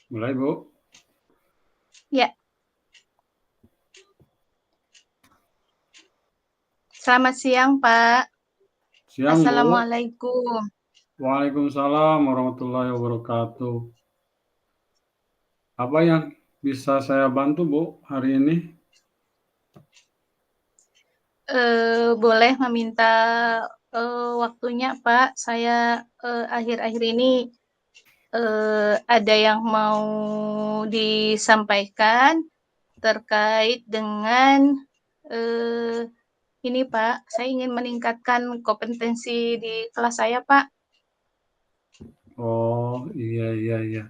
Mulai, Bu. Ya, selamat siang, Pak. Siang, Bu. Assalamualaikum. Waalaikumsalam warahmatullahi wabarakatuh. Apa yang bisa saya bantu, Bu, hari ini? Boleh meminta waktunya, Pak. Saya akhir-akhir ini ada yang mau disampaikan terkait dengan eh, ini, Pak. Saya ingin meningkatkan kompetensi di kelas saya, Pak. Oh, iya, iya, iya.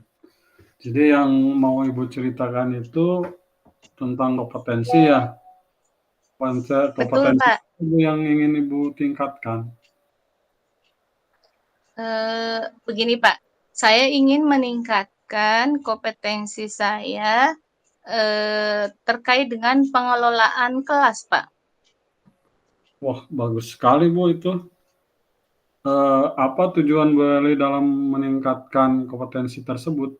Jadi yang mau Ibu ceritakan itu tentang kompetensi ya? Betul, Kompetensi Pak. itu yang ingin Ibu tingkatkan. Begini, Pak. Saya ingin meningkatkan kompetensi saya terkait dengan pengelolaan kelas, Pak. Wah, bagus sekali, Bu, itu. Apa tujuan Bu Eli dalam meningkatkan kompetensi tersebut?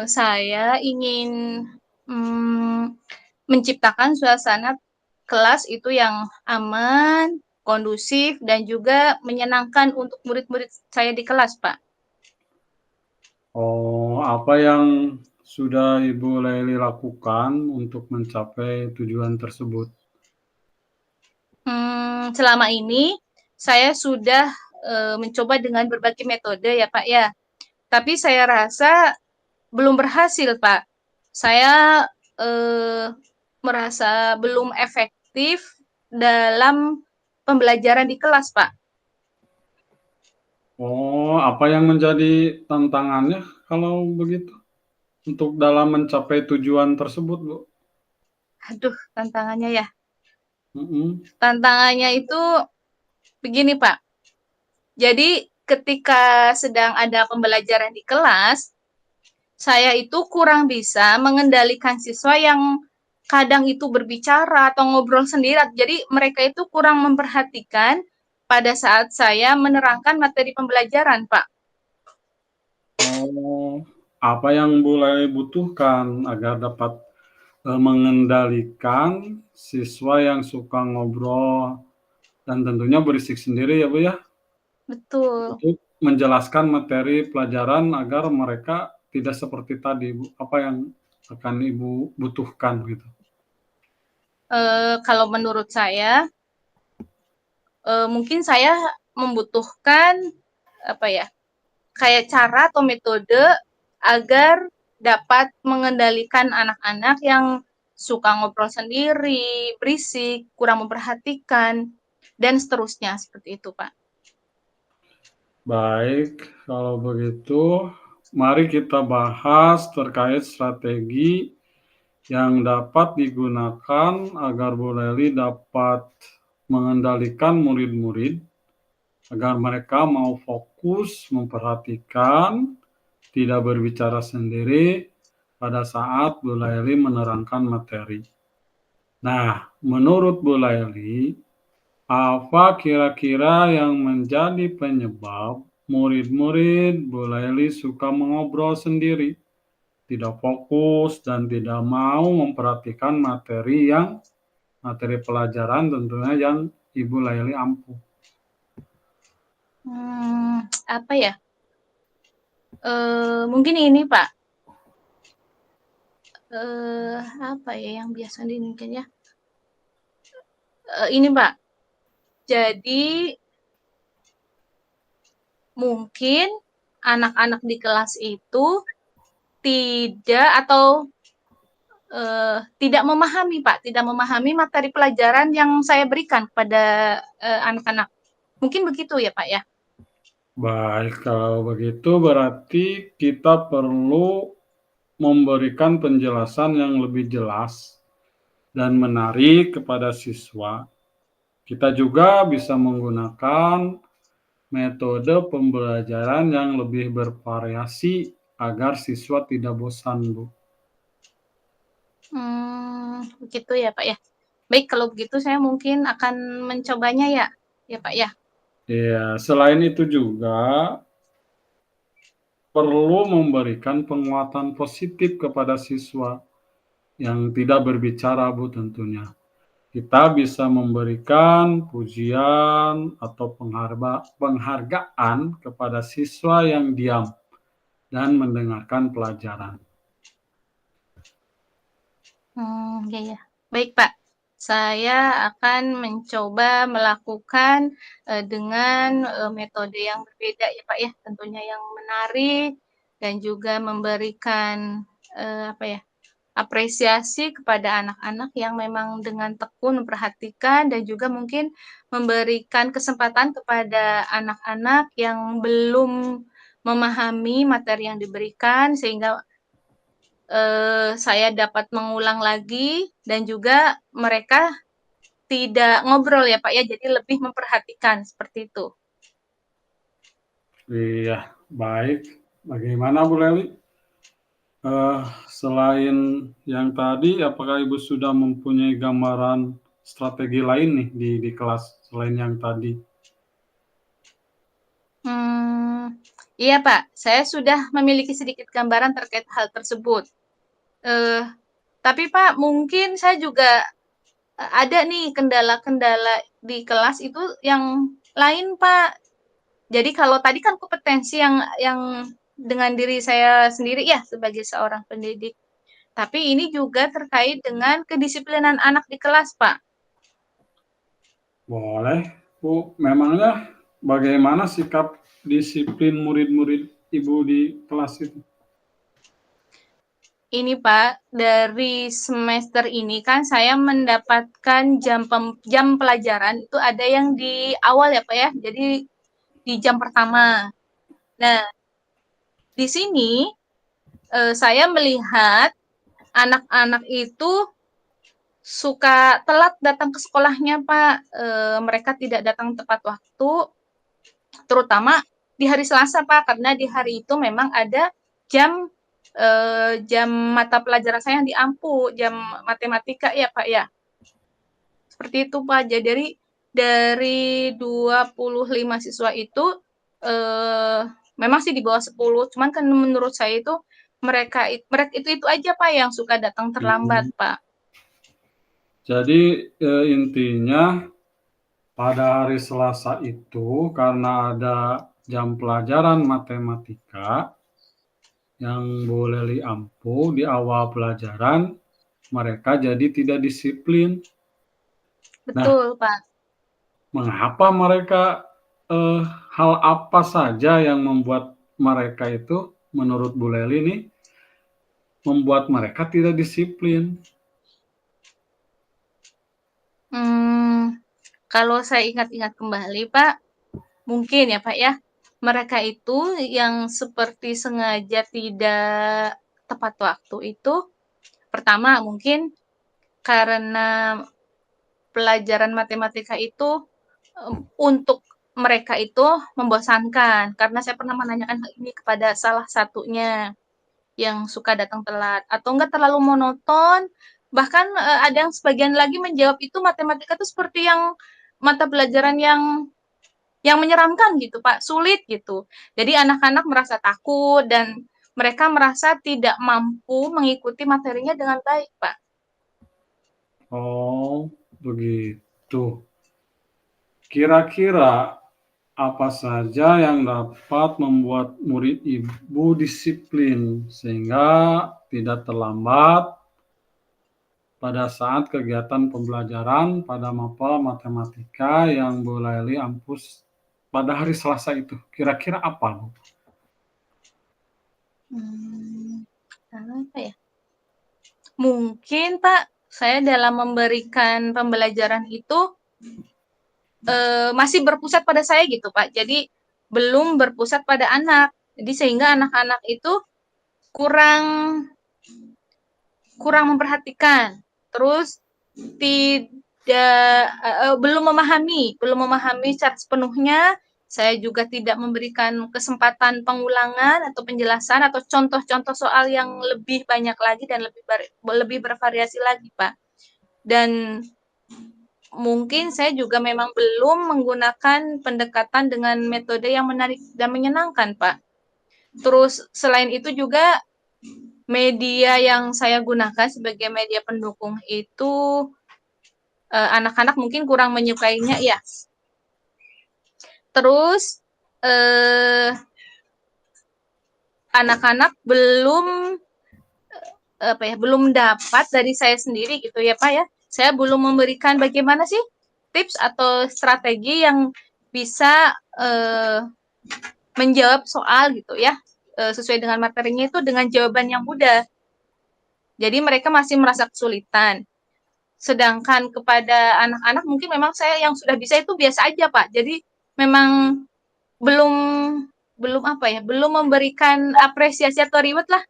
Saya ingin mm, menciptakan suasana kelas itu yang aman, kondusif, dan juga menyenangkan untuk murid-murid saya di kelas, Pak. Oh, apa yang sudah Ibu Leli lakukan untuk mencapai tujuan tersebut? Selama ini saya sudah mencoba dengan berbagai metode ya, Pak ya. Tapi saya rasa belum berhasil, Pak. Saya eh, merasa belum efektif dalam pembelajaran di kelas, Pak. Oh, apa yang menjadi tantangannya kalau begitu? Untuk dalam mencapai tujuan tersebut, Bu? Aduh, tantangannya ya. Mhm. Tantangannya itu begini, Pak. Jadi ketika sedang ada pembelajaran di kelas, saya itu kurang bisa mengendalikan siswa yang kadang itu berbicara atau ngobrol sendiri. Jadi mereka itu kurang memperhatikan pada saat saya menerangkan materi pembelajaran, Pak. Oh, apa yang Bu Leli butuhkan agar dapat, mengendalikan siswa yang suka ngobrol dan tentunya berisik sendiri ya, Bu, ya? Betul. Untuk menjelaskan materi pelajaran agar mereka tidak seperti tadi, Bu. Apa yang akan Ibu butuhkan gitu? Kalau menurut saya, mungkin saya membutuhkan apa ya, kayak cara atau metode agar dapat mengendalikan anak-anak yang suka ngobrol sendiri, berisik, kurang memperhatikan, dan seterusnya seperti itu, Pak. Baik, kalau begitu mari kita bahas terkait strategi yang dapat digunakan agar Bu Leli dapat mengendalikan murid-murid agar mereka mau fokus memperhatikan, tidak berbicara sendiri pada saat Bu Leli menerangkan materi. Nah, menurut Bu Laili, apa kira-kira yang menjadi penyebab murid-murid Bu Laili suka mengobrol sendiri, tidak fokus, dan tidak mau memperhatikan materi pelajaran tentunya yang Ibu Laili ampuh? Apa ya? Mungkin ini, Pak. Apa ya yang biasa diinginkan ya? Ini, Pak. Jadi mungkin anak-anak di kelas itu tidak atau tidak memahami, Pak, tidak memahami materi pelajaran yang saya berikan kepada anak-anak. Mungkin begitu ya, Pak ya? Baik, kalau begitu berarti kita perlu memberikan penjelasan yang lebih jelas dan menarik kepada siswa. Kita juga bisa menggunakan metode pembelajaran yang lebih bervariasi agar siswa tidak bosan, Bu. Begitu ya, Pak ya. Baik, kalau begitu saya mungkin akan mencobanya ya, ya Pak ya. Ya, selain itu juga perlu memberikan penguatan positif kepada siswa yang tidak berbicara, Bu, tentunya. Kita bisa memberikan pujian atau penghargaan kepada siswa yang diam dan mendengarkan pelajaran. Ya, ya. Baik, Pak. Saya akan mencoba melakukan dengan metode yang berbeda ya, Pak ya. Tentunya yang menarik dan juga memberikan apresiasi kepada anak-anak yang memang dengan tekun memperhatikan dan juga mungkin memberikan kesempatan kepada anak-anak yang belum memahami materi yang diberikan sehingga saya dapat mengulang lagi dan juga mereka tidak ngobrol ya Pak ya, jadi lebih memperhatikan seperti itu. Iya, baik. Bagaimana Bu Leli? Selain yang tadi, apakah Ibu sudah mempunyai gambaran strategi lain nih di kelas selain yang tadi? Iya Pak, saya sudah memiliki sedikit gambaran terkait hal tersebut. Tapi Pak, mungkin saya juga ada nih kendala-kendala di kelas itu yang lain Pak. Jadi kalau tadi kan kompetensi yang dengan diri saya sendiri ya sebagai seorang pendidik. Tapi ini juga terkait dengan kedisiplinan anak di kelas, Pak. Boleh, Bu. Memangnya bagaimana sikap disiplin murid-murid Ibu di kelas itu? Ini Pak, dari semester ini kan saya mendapatkan jam pelajaran itu ada yang di awal ya Pak ya, jadi di jam pertama. Nah, di sini saya melihat anak-anak itu suka telat datang ke sekolahnya Pak. Mereka tidak datang tepat waktu, terutama di hari Selasa Pak, karena di hari itu memang ada jam jam mata pelajaran saya yang diampu, jam matematika ya Pak ya. Seperti itu Pak. Jadi dari 25 siswa itu memang sih di bawah 10, cuman kan menurut saya itu mereka itu aja Pak yang suka datang terlambat Pak. Jadi intinya pada hari Selasa itu karena ada jam pelajaran matematika yang Bu Leli ampuh di awal pelajaran, mereka jadi tidak disiplin. Nah, Betul Pak. mengapa mereka hal apa saja yang membuat mereka itu menurut Bu Leli nih membuat mereka tidak disiplin? Kalau saya ingat-ingat kembali Pak, mungkin ya Pak ya, mereka itu yang seperti sengaja tidak tepat waktu itu, pertama mungkin karena pelajaran matematika itu untuk mereka itu membosankan, karena saya pernah menanyakan hal ini kepada salah satunya yang suka datang telat, atau enggak terlalu monoton, bahkan ada yang sebagian lagi menjawab itu matematika itu seperti yang mata pelajaran yang menyeramkan gitu Pak, sulit gitu. Jadi anak-anak merasa takut dan mereka merasa tidak mampu mengikuti materinya dengan baik, Pak. Oh, begitu. Kira-kira apa saja yang dapat membuat murid Ibu disiplin sehingga tidak terlambat pada saat kegiatan pembelajaran pada mapel matematika yang Bu Laili ampus pada hari Selasa itu? Kira-kira apa, Bu? Apa ya? Mungkin Pak, saya dalam memberikan pembelajaran itu masih berpusat pada saya gitu Pak. Jadi belum berpusat pada anak. Jadi sehingga anak-anak itu kurang kurang memperhatikan. Terus tidak belum memahami secara sepenuhnya. Saya juga tidak memberikan kesempatan pengulangan atau penjelasan atau contoh-contoh soal yang lebih banyak lagi dan lebih bervariasi lagi, Pak. Dan mungkin saya juga memang belum menggunakan pendekatan dengan metode yang menarik dan menyenangkan, Pak. Terus selain itu juga media yang saya gunakan sebagai media pendukung itu anak-anak mungkin kurang menyukainya ya. Terus anak-anak belum dapat dari saya sendiri gitu ya Pak ya. Saya belum memberikan bagaimana sih tips atau strategi yang bisa menjawab soal gitu ya, sesuai dengan materinya itu dengan jawaban yang mudah. Jadi mereka masih merasa kesulitan. Sedangkan kepada anak-anak mungkin memang saya yang sudah bisa itu biasa aja Pak. Jadi memang belum belum apa ya, belum memberikan apresiasi atau reward lah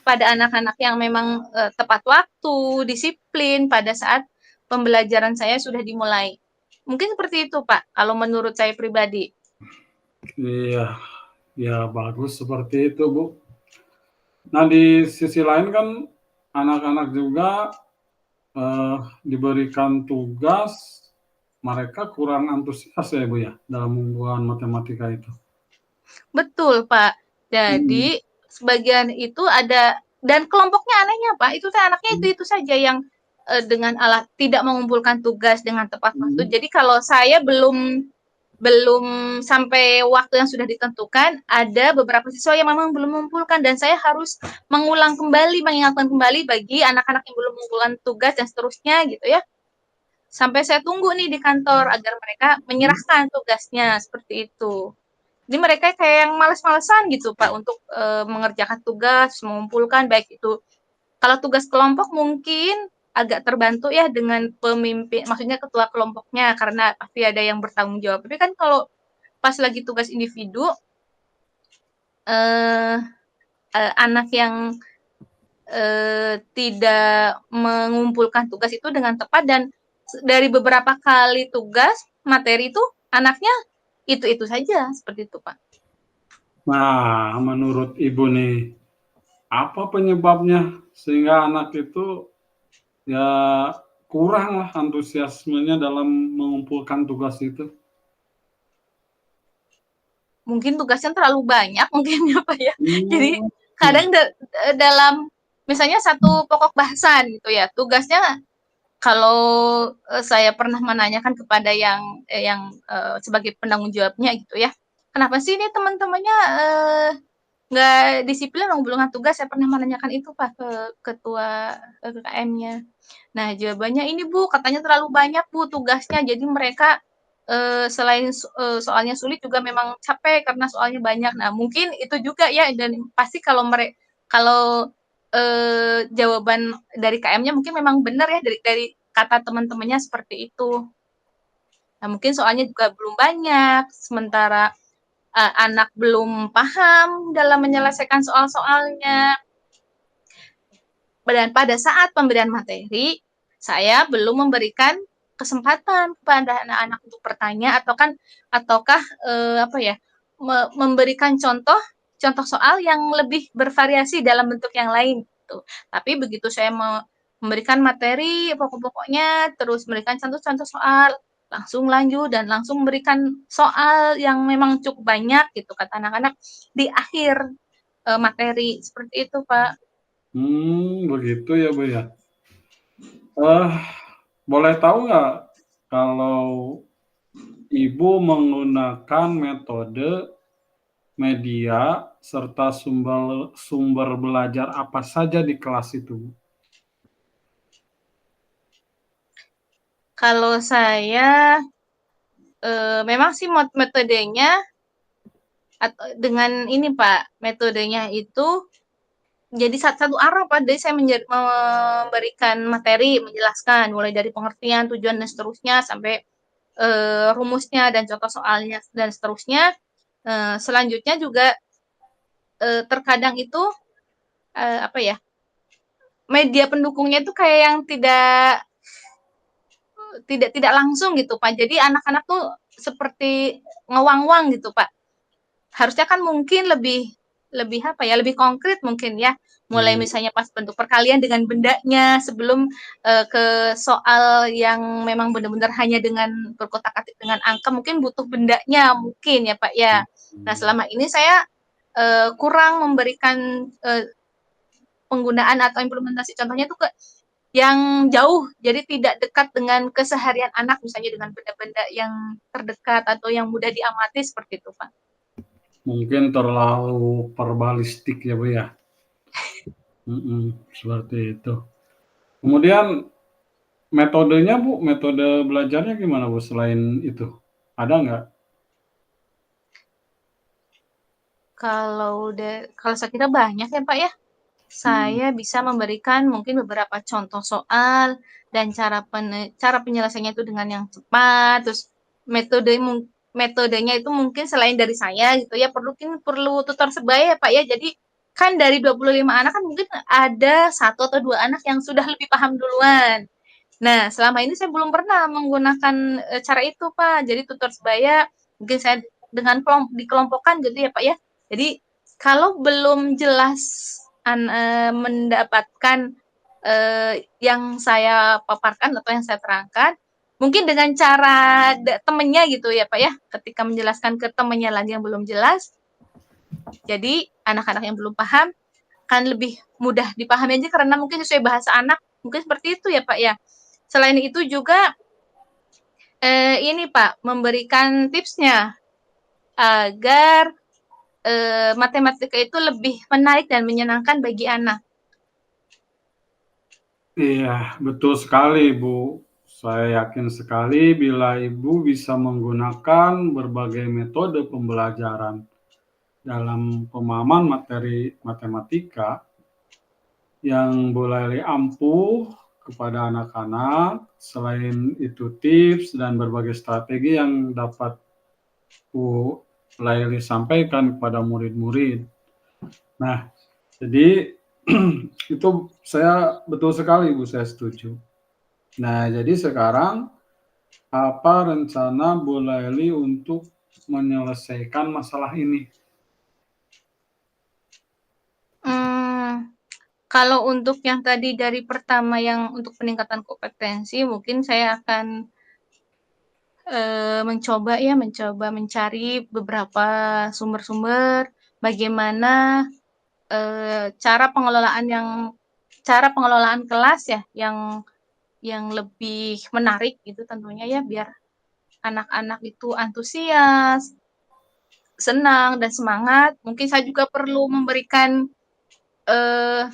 pada anak-anak yang memang tepat waktu, disiplin pada saat pembelajaran saya sudah dimulai. Mungkin seperti itu Pak, kalau menurut saya pribadi. Iya, ya bagus seperti itu, Bu. Nah, di sisi lain kan anak-anak juga diberikan tugas, mereka kurang antusias ya, Bu, ya, dalam membuat matematika itu. Betul, Pak. Hmm. Jadi sebagian itu ada dan kelompoknya anehnya, Pak, itu teh anaknya itu saja yang dengan alat tidak mengumpulkan tugas dengan tepat waktu. Hmm. Jadi kalau saya belum sampai waktu yang sudah ditentukan, ada beberapa siswa yang memang belum mengumpulkan dan saya harus mengulang kembali, mengingatkan kembali bagi anak-anak yang belum mengumpulkan tugas dan seterusnya gitu ya. Sampai saya tunggu nih di kantor agar mereka menyerahkan tugasnya seperti itu. Jadi mereka kayak yang males-malesan gitu Pak untuk mengerjakan tugas, mengumpulkan baik itu kalau tugas kelompok mungkin agak terbantu ya dengan pemimpin, maksudnya ketua kelompoknya karena pasti ada yang bertanggung jawab. Tapi kan kalau pas lagi tugas individu, eh, anak yang tidak mengumpulkan tugas itu dengan tepat dan dari beberapa kali tugas materi itu anaknya itu saja seperti itu Pak. Nah, menurut Ibu nih, apa penyebabnya sehingga anak itu ya kurang lah antusiasmenya dalam mengumpulkan tugas itu? Mungkin tugasnya terlalu banyak mungkin ya Pak ya. Jadi Hmm. kadang dalam misalnya satu pokok bahasan gitu ya, tugasnya kalau saya pernah menanyakan kepada sebagai penanggung jawabnya gitu ya, kenapa sih ini teman-temannya nggak disiplin mengumpulkan tugas? Saya pernah menanyakan itu Pak ke ketua KKM-nya. Nah jawabannya ini Bu, katanya terlalu banyak Bu tugasnya, jadi mereka selain soalnya sulit juga memang capek karena soalnya banyak. Nah, mungkin itu juga ya dan pasti kalau jawaban dari KM-nya mungkin memang benar ya dari kata teman-temannya seperti itu. Nah, mungkin soalnya juga belum banyak, sementara anak belum paham dalam menyelesaikan soal-soalnya. Dan pada saat pemberian materi, saya belum memberikan kesempatan kepada anak-anak untuk bertanya ataukah memberikan contoh soal yang lebih bervariasi dalam bentuk yang lain gitu. Tapi begitu saya memberikan materi pokok-pokoknya terus memberikan contoh-contoh soal langsung lanjut dan langsung memberikan soal yang memang cukup banyak gitu kata anak-anak di akhir materi seperti itu Pak. Begitu ya, Bu, ya. Eh, boleh tahu nggak kalau Ibu menggunakan metode, media, serta sumber sumber belajar apa saja di kelas itu, Bu? Kalau saya memang sih metodenya dengan ini Pak, metodenya itu jadi satu arah Pak. Jadi saya memberikan materi, menjelaskan mulai dari pengertian, tujuan dan seterusnya sampai rumusnya dan contoh soalnya dan seterusnya. Selanjutnya juga terkadang itu media pendukungnya itu kayak yang tidak langsung gitu Pak. Jadi anak-anak tuh seperti ngewang-wang gitu Pak. Harusnya kan mungkin lebih lebih konkret mungkin ya. Mulai Iya. misalnya pas bentuk perkalian dengan bendanya sebelum ke soal yang memang benar-benar hanya dengan berkotak-atik dengan angka mungkin butuh bendanya mungkin ya Pak ya. Nah, selama ini saya kurang memberikan penggunaan atau implementasi contohnya tuh ke yang jauh, jadi tidak dekat dengan keseharian anak, misalnya dengan benda-benda yang terdekat atau yang mudah diamati seperti itu, Pak. Mungkin terlalu verbalistik ya, Bu, ya? Seperti itu. Kemudian metodenya, Bu, metode belajarnya gimana, Bu, selain itu? Ada nggak? Kalau saya kira banyak ya, Pak, ya. Saya bisa memberikan mungkin beberapa contoh soal dan cara penyelesaiannya itu dengan yang cepat, terus metodenya itu mungkin selain dari saya gitu ya, perlu tutor sebaya ya, Pak, ya. Jadi kan dari 25 anak kan mungkin ada 1 atau 2 anak yang sudah lebih paham duluan. Nah, selama ini saya belum pernah menggunakan, cara itu, Pak. Jadi tutor sebaya mungkin saya dengan dikelompokkan gitu ya, Pak, ya. Jadi kalau belum jelas mendapatkan, yang saya paparkan atau yang saya terangkan, mungkin dengan cara temennya gitu ya, Pak, ya, ketika menjelaskan ke temennya lagi yang belum jelas, jadi anak-anak yang belum paham kan lebih mudah dipahami aja karena mungkin sesuai bahasa anak, mungkin seperti itu ya, Pak, ya. Selain itu juga, ini Pak, memberikan tipsnya agar, matematika itu lebih menarik dan menyenangkan bagi anak. Iya, betul sekali, Bu. Saya yakin sekali bila Ibu bisa menggunakan berbagai metode pembelajaran dalam pemahaman materi matematika yang boleh ampuh kepada anak-anak, selain itu tips dan berbagai strategi yang dapat Bu Laili sampaikan kepada murid-murid. Nah, jadi itu saya betul sekali, Bu, saya setuju. Nah, jadi sekarang apa rencana Bu Laili untuk menyelesaikan masalah ini? Kalau untuk yang tadi dari pertama yang untuk peningkatan kompetensi, mungkin saya akan mencoba mencari beberapa sumber-sumber bagaimana cara pengelolaan kelas ya yang lebih menarik gitu tentunya ya biar anak-anak itu antusias, senang dan semangat. Mungkin saya juga perlu memberikan eh,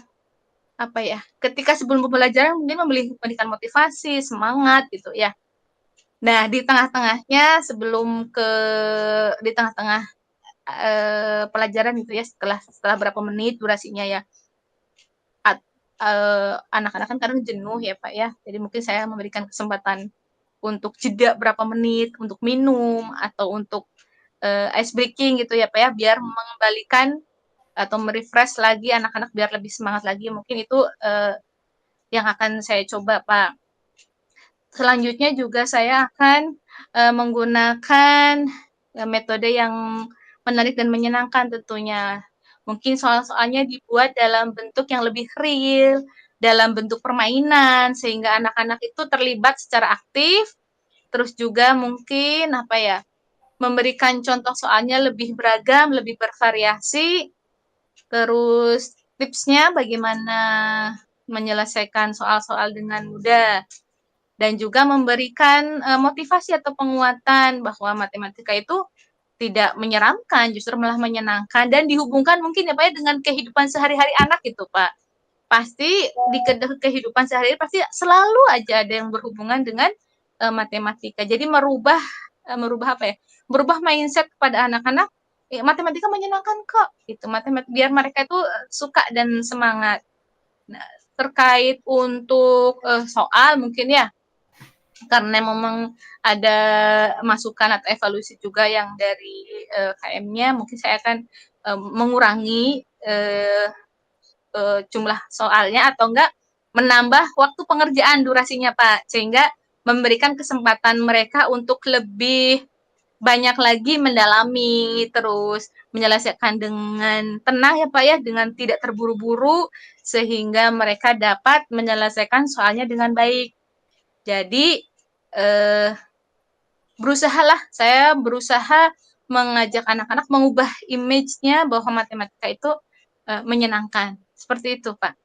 apa ya, ketika sebelum pembelajaran mungkin memberikan motivasi, semangat gitu ya. Nah, di tengah-tengah pelajaran itu ya setelah berapa menit durasinya ya. Anak-anak kan kadang jenuh ya, Pak, ya. Jadi mungkin saya memberikan kesempatan untuk jeda berapa menit untuk minum atau untuk ice breaking gitu ya, Pak, ya, biar mengembalikan atau merefresh lagi anak-anak biar lebih semangat lagi. Mungkin itu yang akan saya coba, Pak. Selanjutnya juga saya akan menggunakan metode yang menarik dan menyenangkan tentunya. Mungkin soal-soalnya dibuat dalam bentuk yang lebih real, dalam bentuk permainan, sehingga anak-anak itu terlibat secara aktif, terus juga mungkin apa ya, memberikan contoh soalnya lebih beragam, lebih bervariasi, terus tipsnya bagaimana menyelesaikan soal-soal dengan mudah dan juga memberikan motivasi atau penguatan bahwa matematika itu tidak menyeramkan, justru malah menyenangkan dan dihubungkan mungkin ya Pak ya dengan kehidupan sehari-hari anak gitu Pak. Pasti di kehidupan sehari-hari pasti selalu aja ada yang berhubungan dengan matematika. Jadi merubah apa ya? Merubah mindset kepada anak-anak matematika menyenangkan kok gitu. Matematika biar mereka itu suka dan semangat. Nah, terkait untuk soal mungkin ya karena memang ada masukan atau evaluasi juga yang dari KM-nya, mungkin saya akan mengurangi jumlah soalnya atau enggak menambah waktu pengerjaan durasinya Pak, sehingga memberikan kesempatan mereka untuk lebih banyak lagi mendalami, terus menyelesaikan dengan tenang ya Pak ya, dengan tidak terburu-buru, sehingga mereka dapat menyelesaikan soalnya dengan baik. Jadi, saya berusaha mengajak anak-anak mengubah image-nya bahwa matematika itu menyenangkan. Seperti itu, Pak.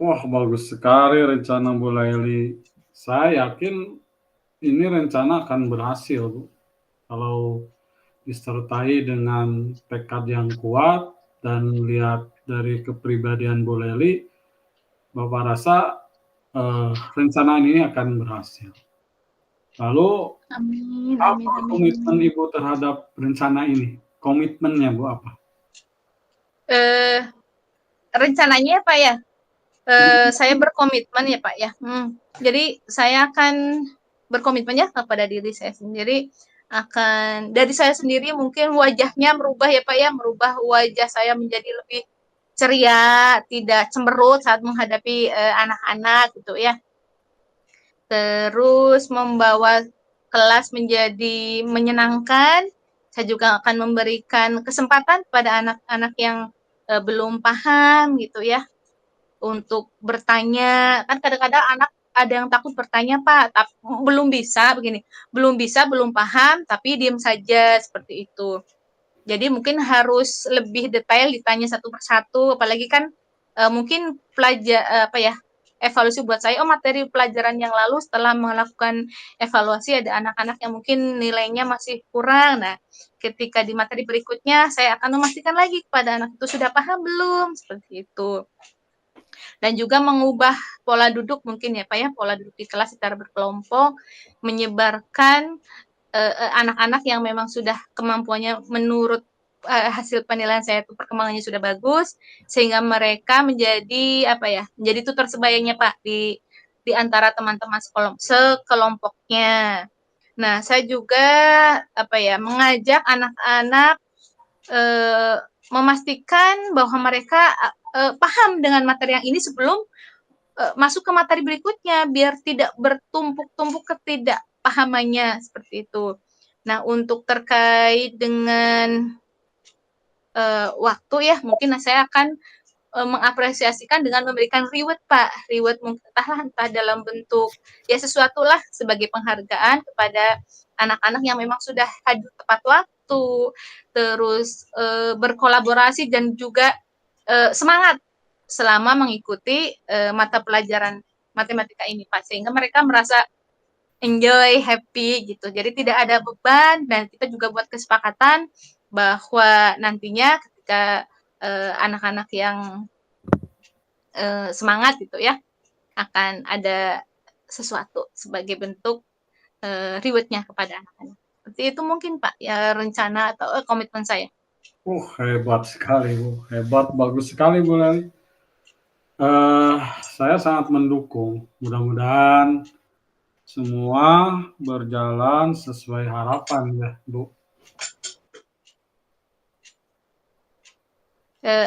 Wah, bagus sekali rencana Bu Laili. Saya yakin ini rencana akan berhasil, Bu. Kalau disertai dengan tekad yang kuat dan lihat dari kepribadian Bu Laili, Bapak rasa rencana ini akan berhasil. Lalu Amin, amin, apa amin. komitmen Ibu terhadap rencana ini? Komitmennya Bu apa? Rencananya Pak ya, saya berkomitmen ya Pak ya. Jadi saya akan berkomitmen ya kepada diri saya sendiri, akan dari saya sendiri mungkin wajahnya merubah ya Pak ya, merubah wajah saya menjadi lebih ceria, tidak cemberut saat menghadapi anak-anak gitu ya. Terus membawa kelas menjadi menyenangkan. Saya juga akan memberikan kesempatan pada anak-anak yang belum paham gitu ya, untuk bertanya. Kan kadang-kadang anak ada yang takut bertanya, Pak, belum bisa begini, belum bisa, belum paham, tapi diam saja seperti itu. Jadi mungkin harus lebih detail ditanya satu persatu, apalagi kan mungkin apa ya, evaluasi buat saya, materi pelajaran yang lalu setelah melakukan evaluasi ada anak-anak yang mungkin nilainya masih kurang. Nah, ketika di materi berikutnya saya akan memastikan lagi kepada anak itu sudah paham belum, seperti itu. Dan juga mengubah pola duduk mungkin ya Pak ya, pola duduk di kelas secara berkelompok, menyebarkan anak-anak yang memang sudah kemampuannya menurut hasil penilaian saya itu perkembangannya sudah bagus, sehingga mereka menjadi apa ya, menjadi tutor sebayanya Pak di antara teman-teman sekelompoknya. Nah, saya juga apa ya, mengajak anak-anak memastikan bahwa mereka paham dengan materi yang ini sebelum masuk ke materi berikutnya, biar tidak bertumpuk-tumpuk ketidakpahamannya, seperti itu. Nah, untuk terkait dengan waktu ya, mungkin saya akan mengapresiasikan dengan memberikan reward Pak, reward mungkin entah dalam bentuk ya sesuatu lah sebagai penghargaan kepada anak-anak yang memang sudah hadir tepat waktu, terus berkolaborasi dan juga semangat selama mengikuti mata pelajaran matematika ini Pak, sehingga mereka merasa enjoy, happy gitu. Jadi tidak ada beban dan kita juga buat kesepakatan bahwa nantinya ketika anak-anak yang semangat gitu ya, akan ada sesuatu sebagai bentuk reward-nya kepada anak-anak. Seperti itu mungkin Pak, ya rencana atau komitmen saya. Hebat sekali Bu, hebat, bagus sekali Bu Lali. Saya sangat mendukung. Mudah-mudahan semua berjalan sesuai harapan ya Bu.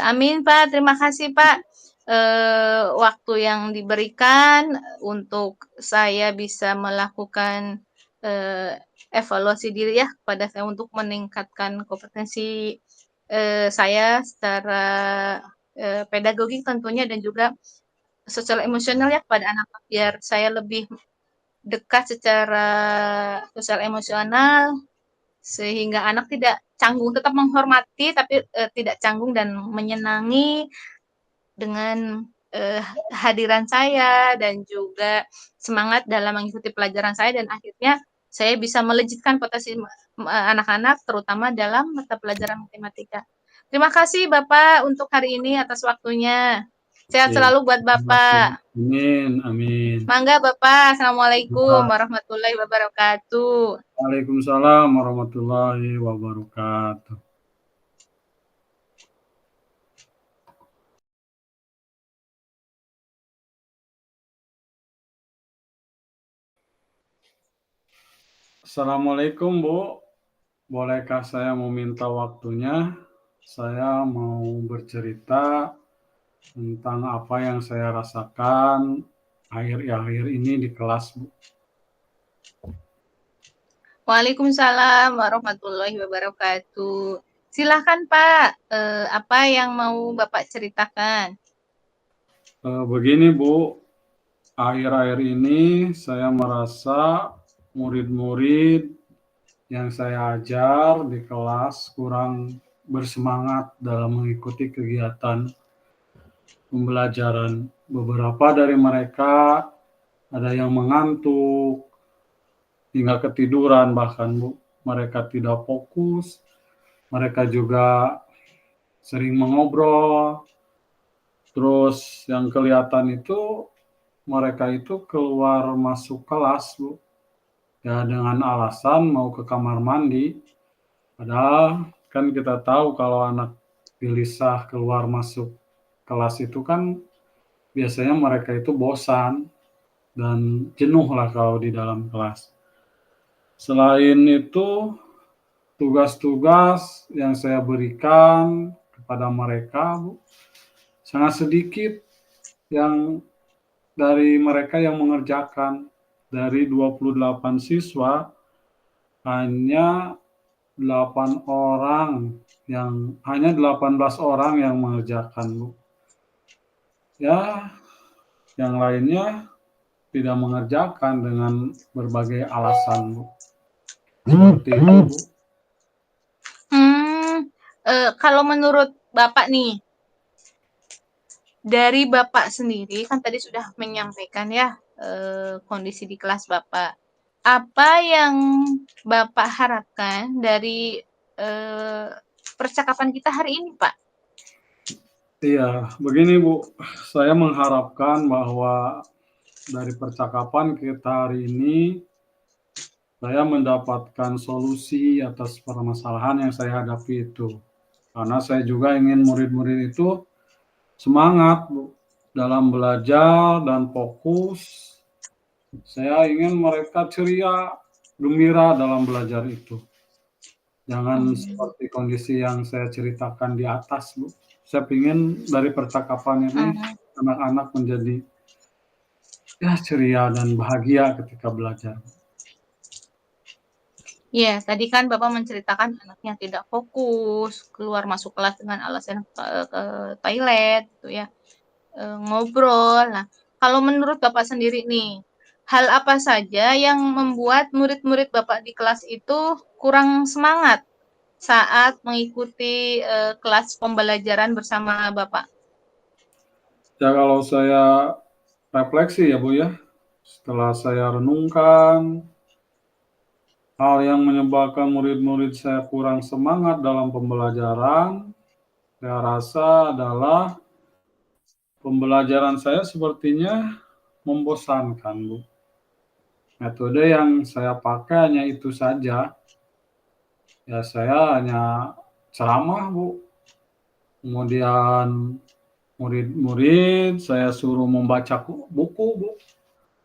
Amin Pak, terima kasih Pak. Waktu yang diberikan untuk saya bisa melakukan evaluasi diri ya kepada saya untuk meningkatkan kompetensi saya secara pedagogik tentunya dan juga sosial emosional ya kepada anak-anak biar saya lebih dekat secara sosial emosional sehingga anak tidak canggung, tetap menghormati tapi tidak canggung dan menyenangi dengan hadiran saya dan juga semangat dalam mengikuti pelajaran saya dan akhirnya saya bisa melejitkan potensi anak-anak terutama dalam mata pelajaran matematika. Terima kasih Bapak untuk hari ini atas waktunya. Sehat Ya, selalu buat terima kasih. Bapak. Amin, amin. Mangga Bapak. Assalamualaikum Ya. warahmatullahi wabarakatuh. Waalaikumsalam warahmatullahi wabarakatuh. Assalamualaikum Bu, bolehkah saya meminta waktunya? Saya mau bercerita tentang apa yang saya rasakan akhir-akhir ini di kelas Bu. Waalaikumsalam warahmatullahi wabarakatuh. Silahkan Pak, apa yang mau Bapak ceritakan? Begini Bu, akhir-akhir ini saya merasa murid-murid yang saya ajar di kelas kurang bersemangat dalam mengikuti kegiatan pembelajaran. Beberapa dari mereka ada yang mengantuk hingga ketiduran bahkan, Bu. Mereka tidak fokus, mereka juga sering mengobrol, terus yang kelihatan itu mereka itu keluar masuk kelas, Bu, ya dengan alasan mau ke kamar mandi. Padahal kan kita tahu kalau anak gelisah keluar masuk kelas itu kan biasanya mereka itu bosan dan jenuh lah kalau di dalam kelas. Selain itu, tugas-tugas yang saya berikan kepada mereka, Bu, sangat sedikit yang dari mereka yang mengerjakan. Dari 28 siswa, hanya 8 orang hanya 18 orang yang mengerjakan, Bu. Ya, yang lainnya tidak mengerjakan dengan berbagai alasan, Bu. Seperti itu, Bu. Kalau menurut Bapak nih, dari Bapak sendiri kan tadi sudah menyampaikan ya kondisi di kelas Bapak. Apa yang Bapak harapkan dari percakapan kita hari ini, Pak? Iya, begini Bu, saya mengharapkan bahwa dari percakapan kita hari ini, saya mendapatkan solusi atas permasalahan yang saya hadapi itu. Karena saya juga ingin murid-murid itu semangat, Bu, dalam belajar dan fokus. Saya ingin mereka ceria, gembira dalam belajar itu. Jangan seperti kondisi yang saya ceritakan di atas, Bu. Saya ingin dari percakapan ini anak-anak menjadi ya ceria dan bahagia ketika belajar. Iya, tadi kan Bapak menceritakan anaknya tidak fokus, keluar masuk kelas dengan alasan ke toilet gitu ya, ngobrol. Nah, kalau menurut Bapak sendiri nih, hal apa saja yang membuat murid-murid Bapak di kelas itu kurang semangat saat mengikuti kelas pembelajaran bersama Bapak? Ya kalau saya refleksi ya Bu ya, setelah saya renungkan hal yang menyebabkan murid-murid saya kurang semangat dalam pembelajaran, saya rasa adalah pembelajaran saya sepertinya membosankan, Bu. Metode yang saya pakai hanya itu saja. Ya saya hanya ceramah, Bu. Kemudian murid-murid saya suruh membaca buku, Bu.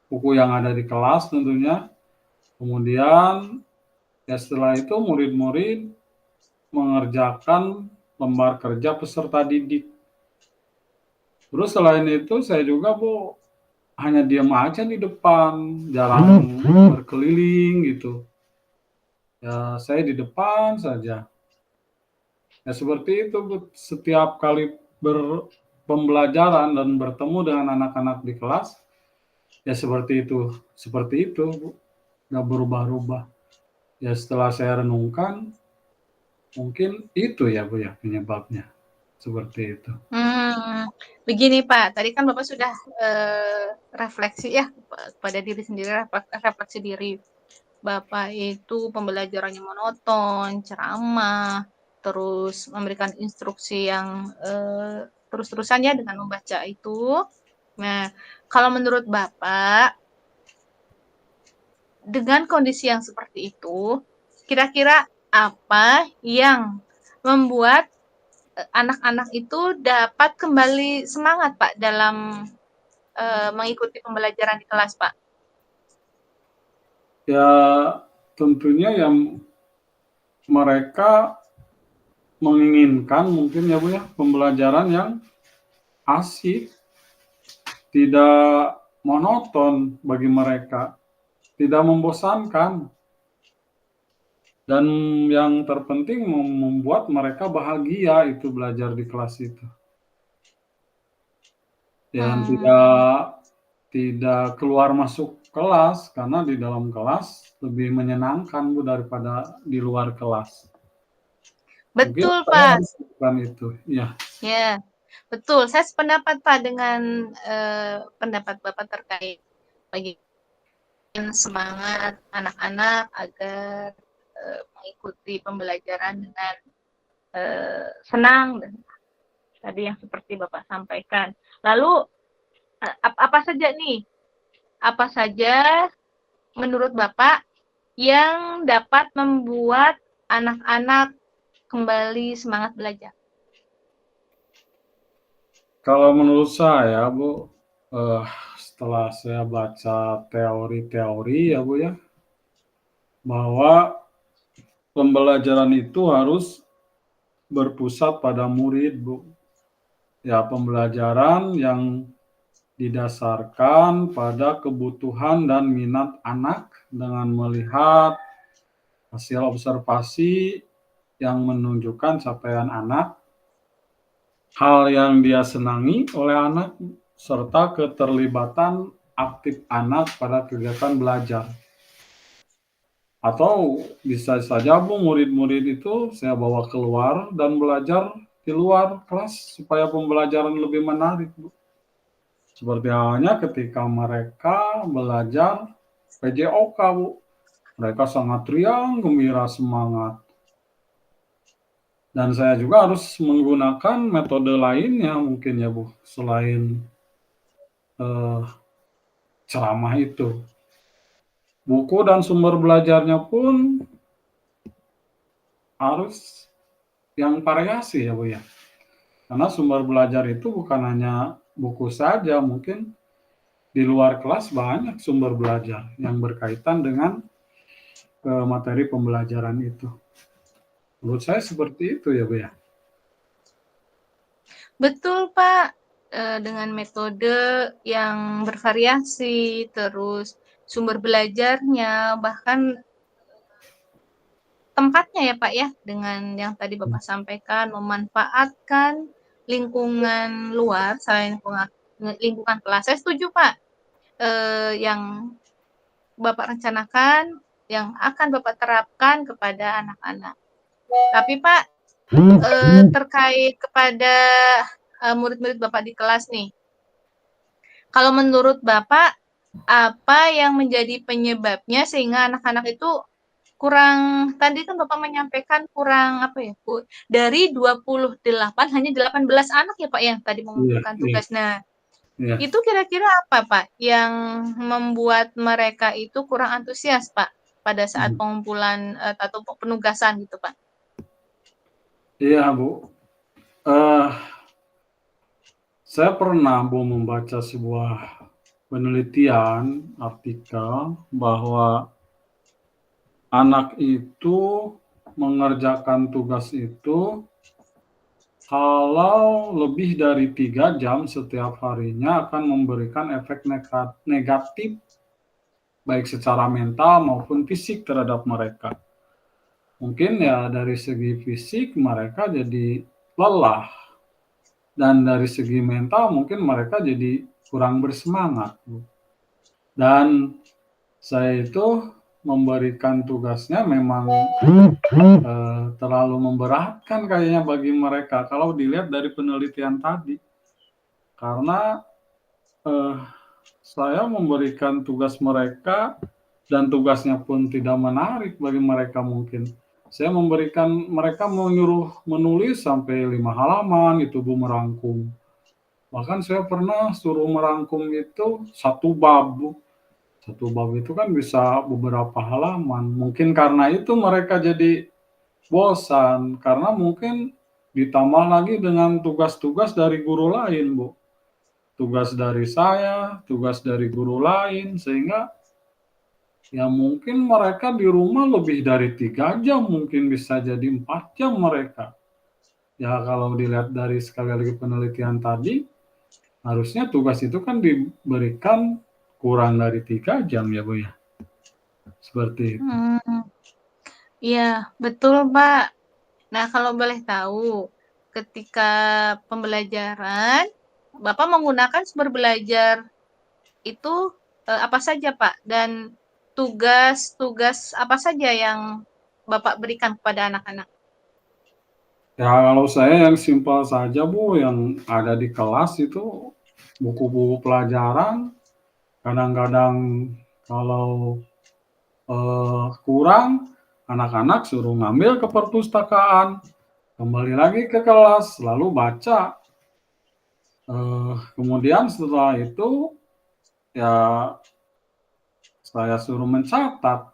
Buku yang ada di kelas tentunya. Kemudian ya setelah itu murid-murid mengerjakan lembar kerja peserta didik. Terus selain itu saya juga, Bu, hanya diam aja di depan, jarang berkeliling gitu. Ya saya di depan saja. Ya seperti itu, Bu. Setiap kali pembelajaran dan bertemu dengan anak-anak di kelas, ya seperti itu, Bu. Nggak berubah-ubah. Ya setelah saya renungkan, mungkin itu ya, Bu ya, penyebabnya. Seperti itu. Begini Pak, tadi kan Bapak sudah refleksi ya pada diri sendiri, refleksi diri. Bapak itu pembelajarannya monoton, ceramah, terus memberikan instruksi yang terus-terusannya dengan membaca itu. Nah, kalau menurut Bapak, dengan kondisi yang seperti itu, kira-kira apa yang membuat anak-anak itu dapat kembali semangat, Pak, dalam mengikuti pembelajaran di kelas, Pak? Ya tentunya yang mereka menginginkan mungkin ya Bu ya, pembelajaran yang asik, tidak monoton bagi mereka, tidak membosankan. Dan yang terpenting membuat mereka bahagia itu belajar di kelas itu. Dan tidak keluar masuk kelas, karena di dalam kelas lebih menyenangkan Bu daripada di luar kelas. Mungkin Betul, saya Pak. harus lakukan itu, iya. Ya, betul. Saya sependapat, Pak, dengan pendapat Bapak terkait bagaimana semangat anak-anak agar mengikuti pembelajaran dengan senang dan tadi yang seperti Bapak sampaikan. Lalu apa saja nih? Apa saja menurut Bapak yang dapat membuat anak-anak kembali semangat belajar? Kalau menurut saya Bu, setelah saya baca teori-teori ya Bu ya, bahwa pembelajaran itu harus berpusat pada murid Bu. Ya, pembelajaran yang didasarkan pada kebutuhan dan minat anak dengan melihat hasil observasi yang menunjukkan capaian anak, hal yang dia senangi oleh anak, serta keterlibatan aktif anak pada kegiatan belajar. Atau bisa saja Bu, murid-murid itu saya bawa keluar dan belajar di luar kelas supaya pembelajaran lebih menarik Bu. Seperti halnya ketika mereka belajar PJOK Bu, mereka sangat riang, gembira, semangat. Dan saya juga harus menggunakan metode lainnya mungkin ya Bu, selain ceramah itu. Buku dan sumber belajarnya pun harus yang variasi ya Bu ya. Karena sumber belajar itu bukan hanya buku saja, mungkin di luar kelas banyak sumber belajar yang berkaitan dengan materi pembelajaran itu. Menurut saya seperti itu ya Bu ya. Betul, Pak. Dengan metode yang bervariasi, terus sumber belajarnya, bahkan tempatnya ya, Pak, ya, dengan yang tadi Bapak sampaikan, memanfaatkan lingkungan luar selain lingkungan kelas. Saya setuju, Pak, yang Bapak rencanakan, yang akan Bapak terapkan kepada anak-anak. Tapi, Pak, terkait kepada murid-murid Bapak di kelas nih, kalau menurut Bapak, apa yang menjadi penyebabnya sehingga anak-anak itu kurang, tadi kan Bapak menyampaikan kurang apa ya, Bu, dari 28 hanya 18 anak ya, Pak, yang tadi Iya, mengumpulkan iya, tugas. Nah, iya. itu kira-kira apa, Pak, yang membuat mereka itu kurang antusias, Pak, pada saat pengumpulan atau penugasan gitu, Pak? Iya Bu, eh, saya pernah Bu membaca sebuah penelitian artikel bahwa anak itu mengerjakan tugas itu kalau lebih dari 3 jam setiap harinya akan memberikan efek negatif baik secara mental maupun fisik terhadap mereka. Mungkin ya dari segi fisik mereka jadi lelah, dan dari segi mental mungkin mereka jadi kurang bersemangat. Dan saya itu memberikan tugasnya memang terlalu memberatkan kayaknya bagi mereka kalau dilihat dari penelitian tadi. Karena saya memberikan tugas mereka dan tugasnya pun tidak menarik bagi mereka mungkin. Saya memberikan mereka menyuruh menulis sampai 5 halaman itu Bu, merangkum. Bahkan saya pernah suruh merangkum itu satu bab Bu. Satu bab itu kan bisa beberapa halaman. Mungkin karena itu mereka jadi bosan, karena mungkin ditambah lagi dengan tugas-tugas dari guru lain Bu. Tugas dari saya, tugas dari guru lain, sehingga ya mungkin mereka di rumah lebih dari 3 jam, mungkin bisa jadi 4 jam mereka. Ya kalau dilihat dari sekali lagi penelitian tadi, harusnya tugas itu kan diberikan kurang dari 3 jam ya Bu ya. Seperti itu. Iya, betul, Pak. Nah, kalau boleh tahu, ketika pembelajaran, Bapak menggunakan sumber belajar itu apa saja, Pak? Dan tugas-tugas apa saja yang Bapak berikan kepada anak-anak? Ya kalau saya yang simpel saja Bu, yang ada di kelas itu buku-buku pelajaran, kadang-kadang kalau kurang, anak-anak suruh ngambil ke perpustakaan, kembali lagi ke kelas, lalu baca. Kemudian setelah itu ya saya suruh mencatat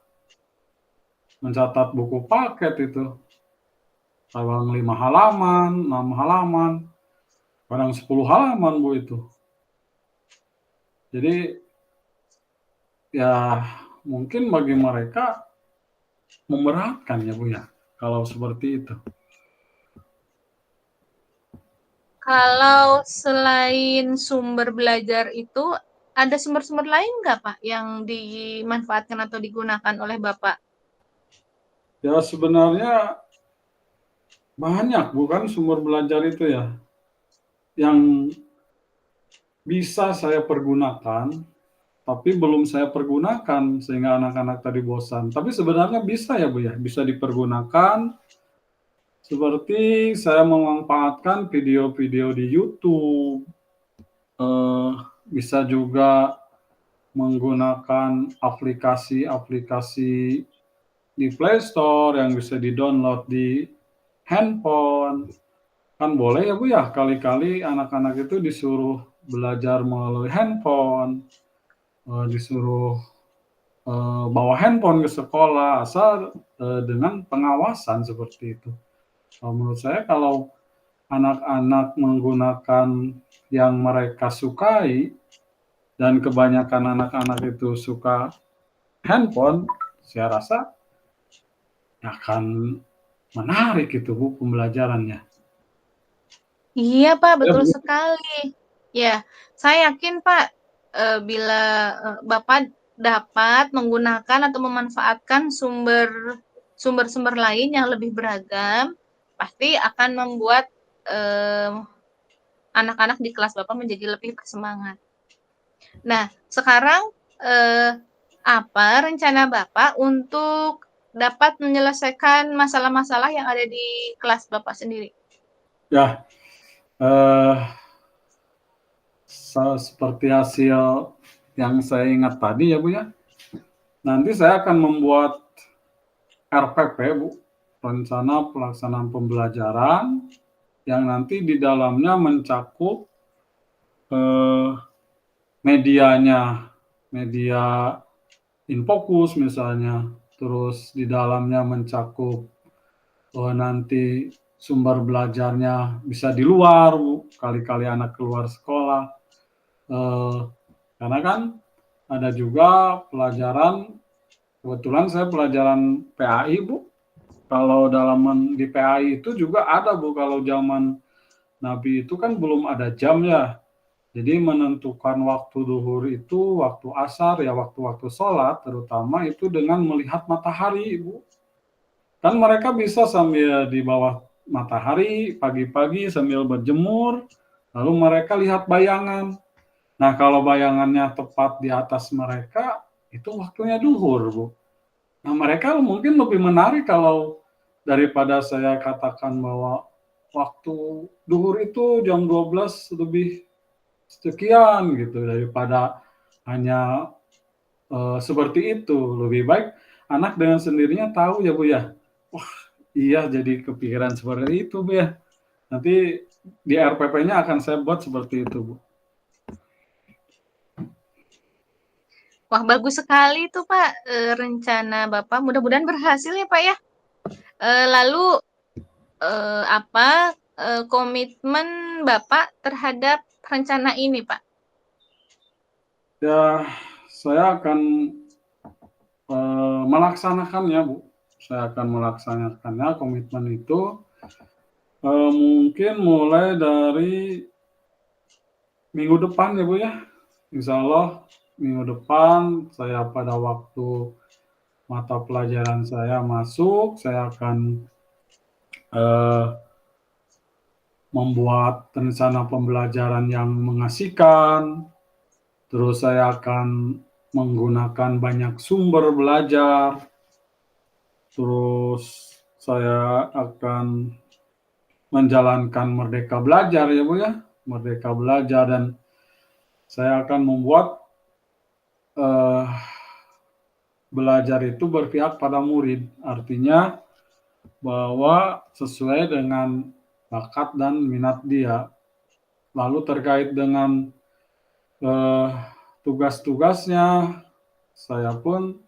buku paket itu, kadang 5 halaman, 6 halaman, kadang 10 halaman Bu itu. Jadi ya mungkin bagi mereka memberatkan ya Bu ya, kalau seperti itu. Kalau selain sumber belajar itu, ada sumber-sumber lain nggak, Pak, yang dimanfaatkan atau digunakan oleh Bapak? Ya sebenarnya banyak bukan sumber belajar itu ya, yang bisa saya pergunakan, tapi belum saya pergunakan sehingga anak-anak tadi bosan. Tapi sebenarnya bisa ya Bu ya, bisa dipergunakan seperti saya memanfaatkan video-video di YouTube, eee, bisa juga menggunakan aplikasi-aplikasi di Play Store yang bisa di-download di handphone. Kan boleh ya Bu ya, kali-kali anak-anak itu disuruh belajar melalui handphone, disuruh, bawa handphone ke sekolah asal, dengan pengawasan seperti itu. Menurut saya kalau anak-anak menggunakan yang mereka sukai dan kebanyakan anak-anak itu suka handphone, saya rasa akan menarik itu Bu pembelajarannya. Iya, Pak, Ya betul begitu. sekali. Ya, saya yakin, Pak, bila, Bapak dapat menggunakan atau memanfaatkan sumber-sumber lain yang lebih beragam, pasti akan membuat, anak-anak di kelas Bapak menjadi lebih bersemangat. Nah, sekarang, apa rencana Bapak untuk dapat menyelesaikan masalah-masalah yang ada di kelas Bapak sendiri? Ya, eee, seperti hasil yang saya ingat tadi ya Bu ya, nanti saya akan membuat RPP Bu, rencana pelaksanaan pembelajaran yang nanti di dalamnya mencakup, eee, medianya, media infocus misalnya, terus di dalamnya mencakup, nanti sumber belajarnya bisa di luar Bu, kali-kali anak keluar sekolah, eee, karena kan ada juga pelajaran, kebetulan saya pelajaran PAI Bu, kalau di PAI itu juga ada Bu, kalau zaman Nabi itu kan belum ada jam ya. Jadi menentukan waktu duhur itu, waktu asar ya waktu-waktu sholat terutama itu dengan melihat matahari Bu. Kan mereka bisa sambil di bawah matahari pagi-pagi sambil berjemur, lalu mereka lihat bayangan. Nah kalau bayangannya tepat di atas mereka, itu waktunya duhur Bu. Nah mereka mungkin lebih menarik kalau daripada saya katakan bahwa waktu duhur itu jam 12 lebih sekian gitu, daripada hanya, seperti itu. Lebih baik anak dengan sendirinya tahu ya, Bu, ya, "Wah, iya jadi kepikiran seperti itu, Bu, ya." Nanti di RPP-nya akan saya buat seperti itu, Bu. Wah, bagus sekali itu, Pak, rencana Bapak. Mudah-mudahan berhasil ya, Pak, ya. Lalu, apa, komitmen Bapak terhadap rencana ini, Pak? Ya, saya akan, melaksanakannya, Bu. Saya akan melaksanakannya komitmen itu, mungkin mulai dari minggu depan ya, Bu, ya. Insya Allah minggu depan saya pada waktu mata pelajaran saya masuk, saya akan, eee, membuat rencana pembelajaran yang mengasihkan, terus saya akan menggunakan banyak sumber belajar. Terus saya akan menjalankan Merdeka Belajar ya Bu ya, Merdeka Belajar, dan saya akan membuat belajar itu berpihak pada murid. Artinya bahwa sesuai dengan bakat dan minat dia. Lalu terkait dengan tugas-tugasnya, saya pun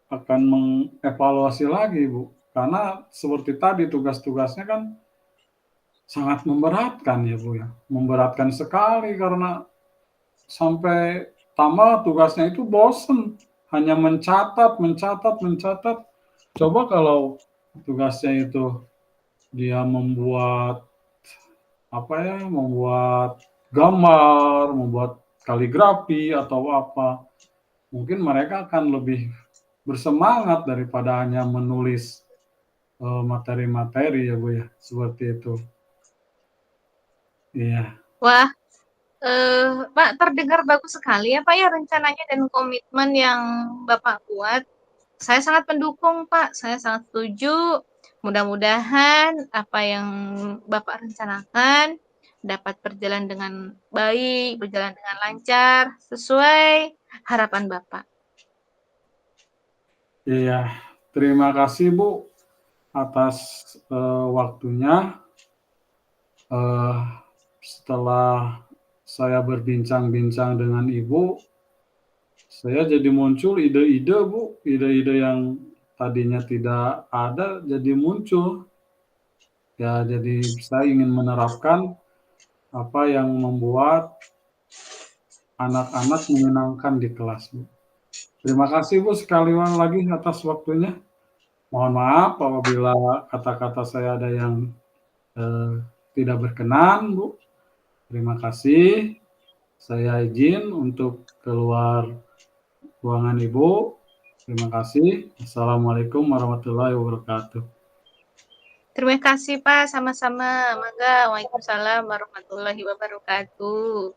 akan mengevaluasi lagi Bu. Karena seperti tadi tugas-tugasnya kan sangat memberatkan ya Bu ya. Memberatkan sekali karena sampai tambah tugasnya itu bosen. Hanya mencatat, mencatat, mencatat. Coba kalau tugasnya itu dia membuat membuat gambar, membuat kaligrafi atau apa, mungkin mereka akan lebih bersemangat daripada hanya menulis materi-materi ya Bu ya, seperti itu. Iya. Wah, Pak, terdengar bagus sekali ya Pak ya rencananya dan komitmen yang Bapak buat. Saya sangat mendukung Pak, saya sangat setuju. Mudah-mudahan apa yang Bapak rencanakan dapat berjalan dengan baik, berjalan dengan lancar, sesuai harapan Bapak. Iya, terima kasih Bu atas waktunya. Setelah saya berbincang-bincang dengan Ibu, saya jadi muncul ide-ide Bu, ide-ide yang tadinya tidak ada jadi muncul. Ya, jadi saya ingin menerapkan apa yang membuat anak-anak menyenangkan di kelas Bu. Terima kasih Bu sekali lagi atas waktunya. Mohon maaf apabila kata-kata saya ada yang tidak berkenan Bu. Terima kasih. Saya izin untuk keluar ruangan Ibu. Terima kasih. Assalamualaikum warahmatullahi wabarakatuh. Terima kasih Pak, sama-sama. Mangga, Waalaikumsalam warahmatullahi wabarakatuh.